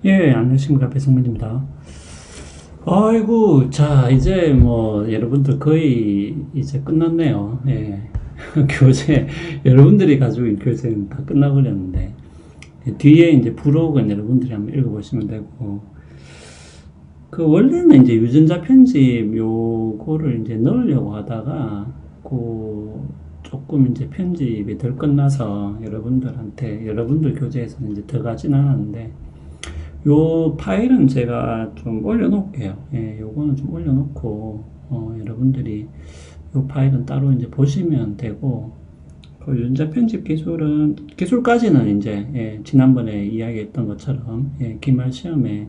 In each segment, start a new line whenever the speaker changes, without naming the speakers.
예, 안녕하십니까. 배성민입니다. 아이고, 자, 이제 뭐, 여러분들 거의 이제 끝났네요. 예. 교재, 여러분들이 가지고 있는 교재는 다 끝나버렸는데, 뒤에 이제 부록은 여러분들이 한번 읽어보시면 되고, 원래는 이제 유전자 편집 요거를 이제 넣으려고 하다가, 조금 이제 편집이 덜 끝나서 여러분들 교재에서는 이제 들어가진 않았는데, 요 파일은 제가 좀 올려놓을게요. 예, 요거는 좀 올려놓고, 여러분들이 요 파일은 따로 이제 보시면 되고, 유전자 편집 기술까지는 이제, 예, 지난번에 이야기했던 것처럼, 예, 기말 시험에,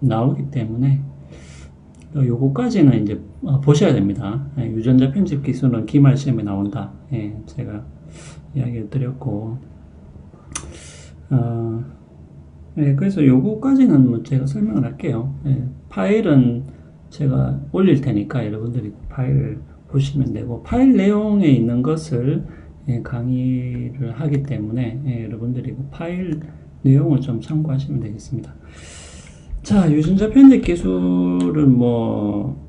나오기 때문에, 요거까지는 이제, 보셔야 됩니다. 예, 유전자 편집 기술은 기말 시험에 나온다. 예, 제가 이야기를 드렸고, 어, 네, 그래서 요거까지는 뭐 제가 설명을 할게요. 예, 파일은 제가 올릴 테니까 여러분들이 파일을 보시면 되고, 파일 내용에 있는 것을 예, 강의를 하기 때문에 예, 여러분들이 그 파일 내용을 좀 참고하시면 되겠습니다. 자, 유전자 편집 기술은 뭐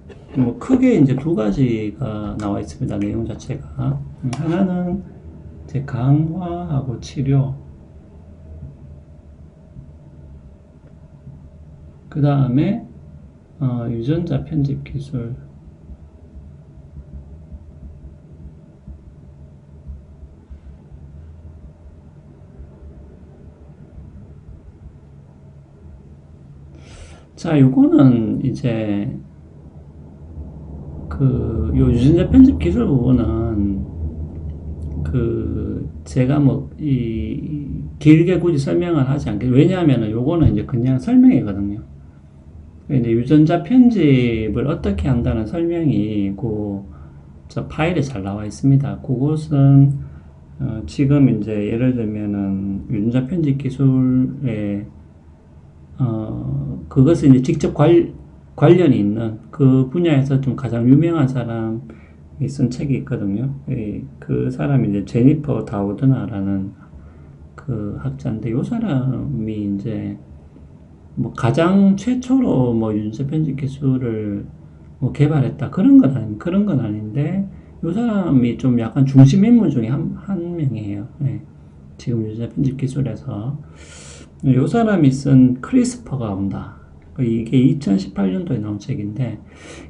크게 이제 두 가지가 나와 있습니다. 내용 자체가. 하나는 이제 강화하고 치료, 그 다음에 유전자 편집 기술. 자, 요거는 이제 요 유전자 편집 기술 부분은 제가 길게 굳이 설명을 하지 않게, 왜냐하면 요거는 이제 그냥 설명이거든요. 이제 유전자 편집을 어떻게 한다는 설명이 저 파일에 잘 나와 있습니다. 그것은 지금 이제 예를 들면은 유전자 편집 기술에 그것은 이제 직접 관련이 있는 그 분야에서 좀 가장 유명한 사람이 쓴 책이 있거든요. 그 사람이 이제 제니퍼 다우드나라는 그 학자인데, 요 사람이 이제 가장 최초로 유전자 편집 기술을 개발했다. 그런 건 아닌데, 요 사람이 좀 약간 중심 인물 중에 한 명이에요. 예. 지금 유전자 편집 기술에서. 요 사람이 쓴 크리스퍼가 온다. 이게 2018년도에 나온 책인데,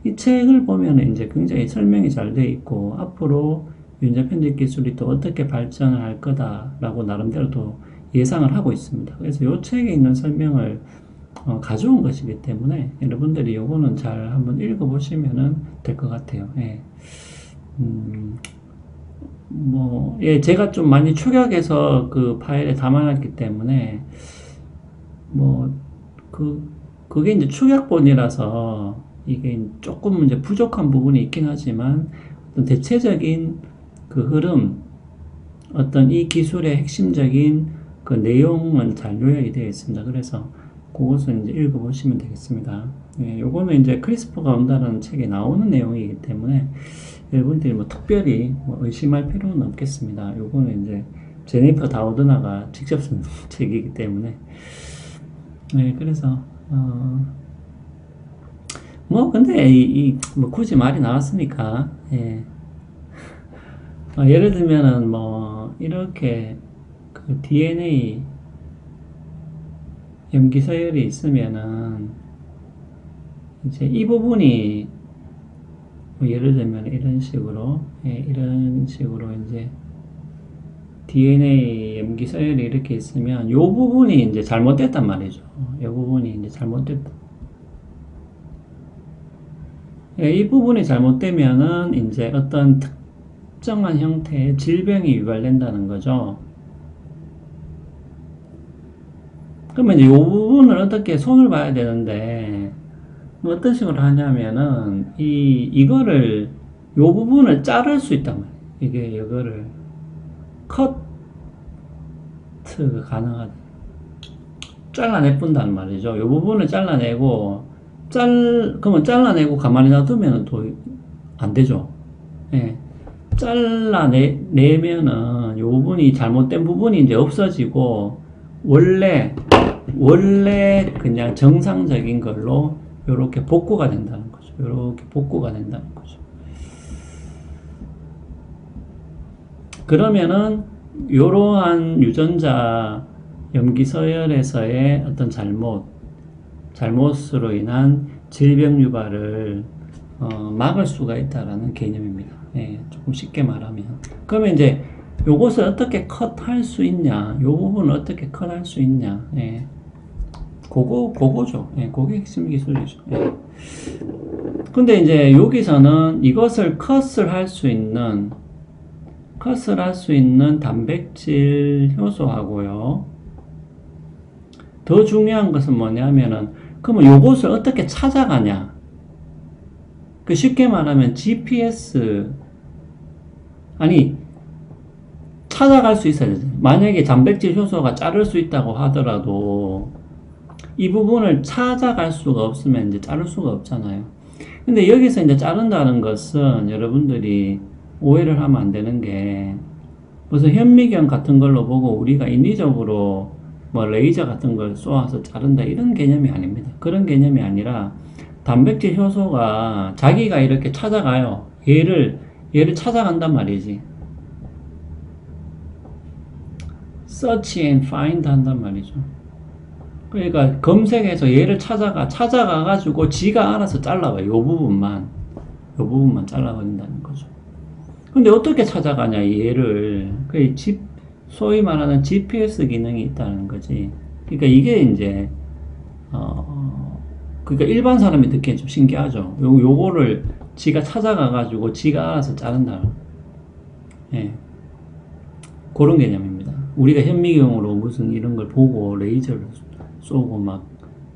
이 책을 보면 이제 굉장히 설명이 잘 돼 있고, 앞으로 유전자 편집 기술이 또 어떻게 발전을 할 거다라고 나름대로 또 예상을 하고 있습니다. 그래서 이 책에 있는 설명을 가져온 것이기 때문에 여러분들이 요거는 잘 한번 읽어보시면 될 것 같아요. 예. 예, 제가 좀 많이 축약해서 그 파일에 담아놨기 때문에, 그게 이제 축약본이라서 이게 조금 이제 부족한 부분이 있긴 하지만, 어떤 대체적인 그 흐름, 어떤 이 기술의 핵심적인 그 내용은 잘 요약이 되어 있습니다. 그래서 그것을 이제 읽어보시면 되겠습니다. 예, 요거는 이제 크리스퍼가 온다는 책에 나오는 내용이기 때문에 여러분들이 특별히 의심할 필요는 없겠습니다. 요거는 이제 제니퍼 다우드나가 직접 쓴 책이기 때문에. 네, 그래서, 근데 굳이 말이 나왔으니까, 예. 예를 들면은 이렇게 그 DNA 염기 서열이 있으면은 이제 이 부분이 예를 들면 이런 식으로, 예, 이런 식으로 이제 DNA 염기 서열이 이렇게 있으면 요 부분이 이제 잘못됐단 말이죠. 요 부분이 이제 잘못됐다. 예, 이 부분이 잘못되면은 이제 어떤 특정한 형태의 질병이 유발된다는 거죠. 그러면 이제 이 부분을 어떻게 손을 봐야 되는데, 어떤 식으로 하냐면은, 이 부분을 자를 수 있단 말이에요. 이거를, 커트가 가능하다. 잘라내본다는 말이죠. 이 부분을 잘라내고, 그러면 잘라내고 가만히 놔두면 또 안 되죠. 예. 잘라내면은 이 부분이 잘못된 부분이 이제 없어지고, 원래 원래 그냥 정상적인 걸로 이렇게 복구가 된다는 거죠. 이렇게 복구가 된다는 거죠. 그러면은 이러한 유전자 염기 서열에서의 어떤 잘못으로 인한 질병 유발을 막을 수가 있다라는 개념입니다. 예, 조금 쉽게 말하면. 그러면 이제 요것을 어떻게 컷할 수 있냐, 요 부분을 어떻게 컷할 수 있냐, 예. 그거죠. 예, 그게 핵심 기술이죠. 예. 근데 이제 여기서는 이것을 컷을 할 수 있는 단백질 효소하고요. 더 중요한 것은 뭐냐면은, 그러면 요것을 어떻게 찾아가냐. 쉽게 말하면 GPS, 찾아갈 수 있어야 되죠. 만약에 단백질 효소가 자를 수 있다고 하더라도, 이 부분을 찾아갈 수가 없으면 이제 자를 수가 없잖아요. 근데 여기서 이제 자른다는 것은 여러분들이 오해를 하면 안 되는 게, 무슨 현미경 같은 걸로 보고 우리가 인위적으로 뭐 레이저 같은 걸 쏘아서 자른다 이런 개념이 아닙니다. 그런 개념이 아니라 단백질 효소가 자기가 이렇게 찾아가요. 얘를 찾아간단 말이지. search and find 한단 말이죠. 그러니까 검색해서 얘를 찾아가가지고 지가 알아서 잘라봐요. 요 부분만 잘라버린다는 거죠. 근데 어떻게 찾아가냐, 얘를. 소위 말하는 GPS 기능이 있다는 거지. 그러니까 이게 이제, 그러니까 일반 사람이 듣기엔 좀 신기하죠. 요거를 지가 찾아가가지고 지가 알아서 자른다. 예. 그런 개념입니다. 우리가 현미경으로 무슨 이런 걸 보고 레이저를 쏘고 막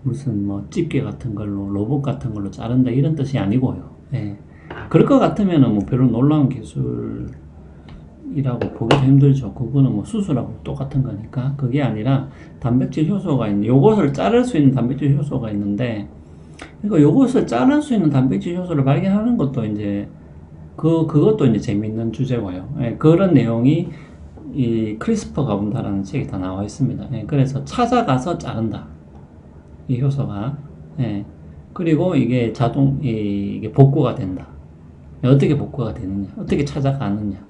무슨 뭐 집게 같은 걸로 로봇 같은 걸로 자른다 이런 뜻이 아니고요. 예. 그럴 것 같으면은 뭐 별로 놀라운 기술이라고 보기도 힘들죠. 그거는 뭐 수술하고 똑같은 거니까. 그게 아니라 단백질 효소가 있는, 요것을 자를 수 있는 단백질 효소가 있는데, 그러니까 요것을 자를 수 있는 단백질 효소를 발견하는 것도 이제 그것도 이제 재밌는 주제고요. 예, 그런 내용이 이 크리스퍼가 온다라는 책에 다 나와 있습니다. 예, 그래서 찾아가서 자른다. 이 효소가. 예, 그리고 이게 이게 복구가 된다. 어떻게 복구가 되느냐, 어떻게 찾아가느냐,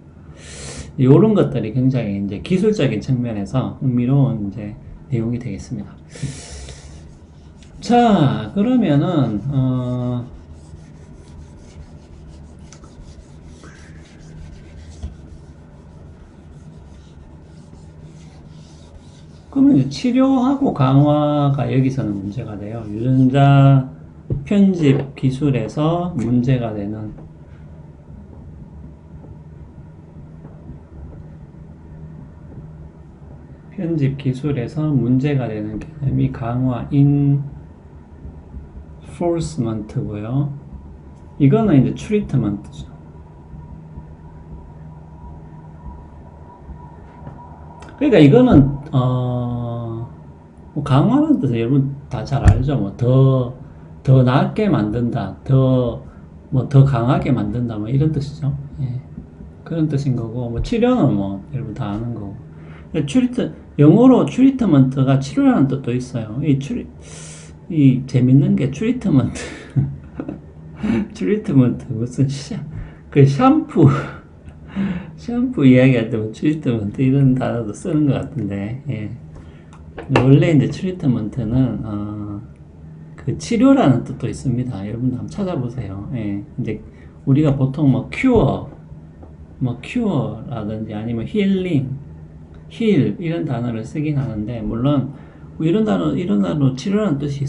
이런 것들이 굉장히 이제 기술적인 측면에서 흥미로운 이제 내용이 되겠습니다. 자, 그러면은 그러면 이제 치료하고 강화가 여기서는 문제가 돼요. 유전자 편집 기술에서 문제가 되는 개념이 강화 enforcement고요. 이거는 이제 트리트먼트죠. 그러니까 이거는 뭐 강화라는 뜻은 여러분 다 잘 알죠. 뭐 더 낫게 만든다, 더 강하게 만든다, 뭐 이런 뜻이죠. 예. 그런 뜻인 거고, 뭐 치료는 뭐 여러분 다 아는 거고. 영어로 트리트먼트가 치료라는 뜻도 있어요. 이 재밌는 게 트리트먼트 무슨 샴푸 이야기할 때 뭐 트리트먼트 이런 단어도 쓰는 것 같은데, 예. 원래 이제 트리트먼트는 그 치료라는 뜻도 있습니다. 여러분도 한번 찾아보세요. 예. 이제 우리가 보통 뭐 큐어라든지 아니면 힐링, 힐 이런 단어를 쓰긴 하는데, 물론 뭐 이런 단어 치료라는 뜻이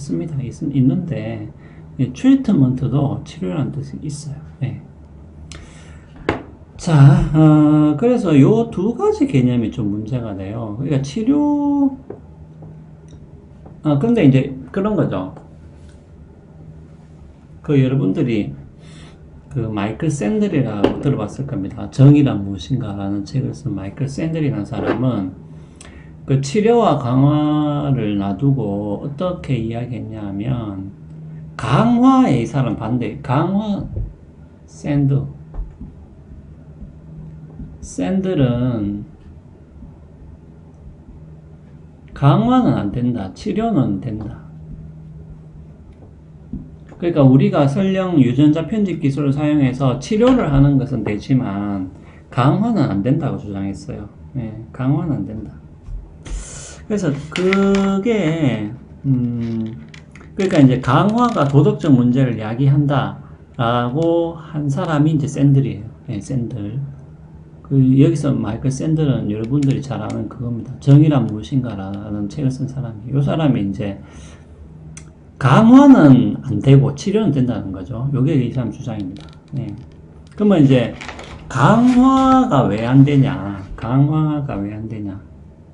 있는데, 예, 트리트먼트도 치료라는 뜻이 있어요. 예. 자, 그래서 요 두 가지 개념이 좀 문제가 돼요. 그러니까 근데 이제 그런 거죠. 여러분들이 마이클 샌들이라고 들어봤을 겁니다. 정의란 무엇인가라는 책을 쓴 마이클 샌들이라는 사람은 치료와 강화를 놔두고 어떻게 이야기했냐 하면, 강화에 이 사람 반대, 샌들은 강화는 안 된다. 치료는 된다. 그러니까 우리가 설령 유전자 편집 기술을 사용해서 치료를 하는 것은 되지만 강화는 안 된다고 주장했어요. 예, 강화는 안 된다. 그래서 그게 그러니까 이제 강화가 도덕적 문제를 야기한다라고 한 사람이 이제 샌들이에요. 예, 샌들. 여기서 마이클 샌들은 여러분들이 잘 아는 그겁니다. 정의란 무엇인가라는 책을 쓴 사람이에요. 이 사람이 이제 강화는 안 되고 치료는 된다는 거죠. 요게 이 사람 주장입니다. 예. 그러면 이제 강화가 왜 안 되냐? 강화가 왜 안 되냐?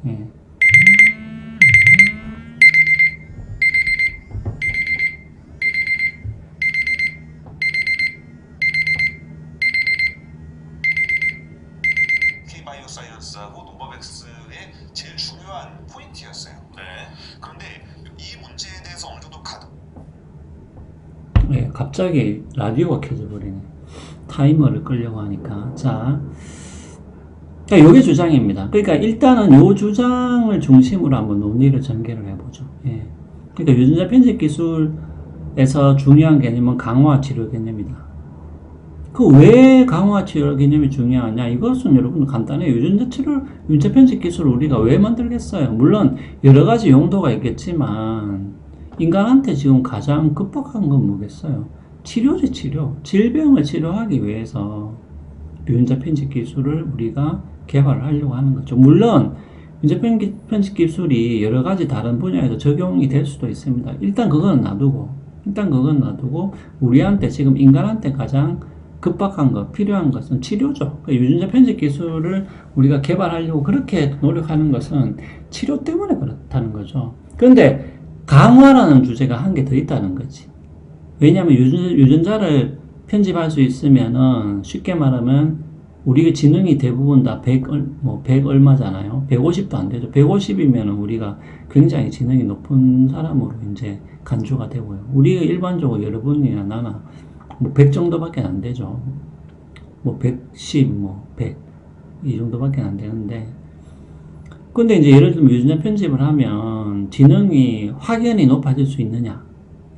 예.
K바이오사이언스하고 노바백스의 제일 중요한 포인트였어요. 네. 그런데 이 문제에 대해서 어느 정도
예, 갑자기 라디오가 켜져 버리네. 타이머를 끌려고 하니까. 자, 요게 주장입니다. 그러니까 일단은 요 주장을 중심으로 한번 논의를 전개를 해보죠. 예. 그러니까 유전자 편집 기술에서 중요한 개념은 강화 치료 개념이다. 그 왜 강화 치료 개념이 중요하냐? 이것은 여러분 간단해요. 유전자 편집 기술을 우리가 왜 만들겠어요? 물론 여러 가지 용도가 있겠지만 인간한테 지금 가장 급박한 건 뭐겠어요? 치료지, 치료. 질병을 치료하기 위해서 유전자 편집 기술을 우리가 개발을 하려고 하는 거죠. 물론 유전자 편집 기술이 여러 가지 다른 분야에도 적용이 될 수도 있습니다. 일단 그건 놔두고 우리한테 지금 인간한테 가장 급박한 것, 필요한 것은 치료죠. 유전자 편집 기술을 우리가 개발하려고 그렇게 노력하는 것은 치료 때문에 그렇다는 거죠. 그런데 강화라는 주제가 한 개 더 있다는 거지. 왜냐하면 유전자를 편집할 수 있으면은 쉽게 말하면 우리가 지능이 대부분 다 100 얼마잖아요. 150도 안 되죠. 150이면은 우리가 굉장히 지능이 높은 사람으로 이제 간주가 되고요. 우리가 일반적으로 여러분이나 나나 100 정도밖에 안 되죠. 110, 100 이 정도밖에 안 되는데, 근데 이제 예를 들면 유전자 편집을 하면 지능이 확연히 높아질 수 있느냐?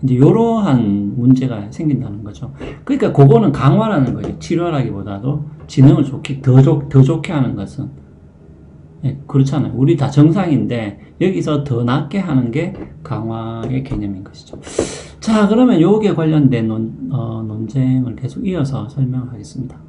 이제 이러한 문제가 생긴다는 거죠. 그러니까 그거는 강화라는 거예요. 치료라기보다도 지능을 더 좋게 하는 것은. 예, 그렇잖아요. 우리 다 정상인데 여기서 더 낫게 하는 게 강화의 개념인 것이죠. 자, 그러면 요게 관련된 논쟁을 계속 이어서 설명하겠습니다.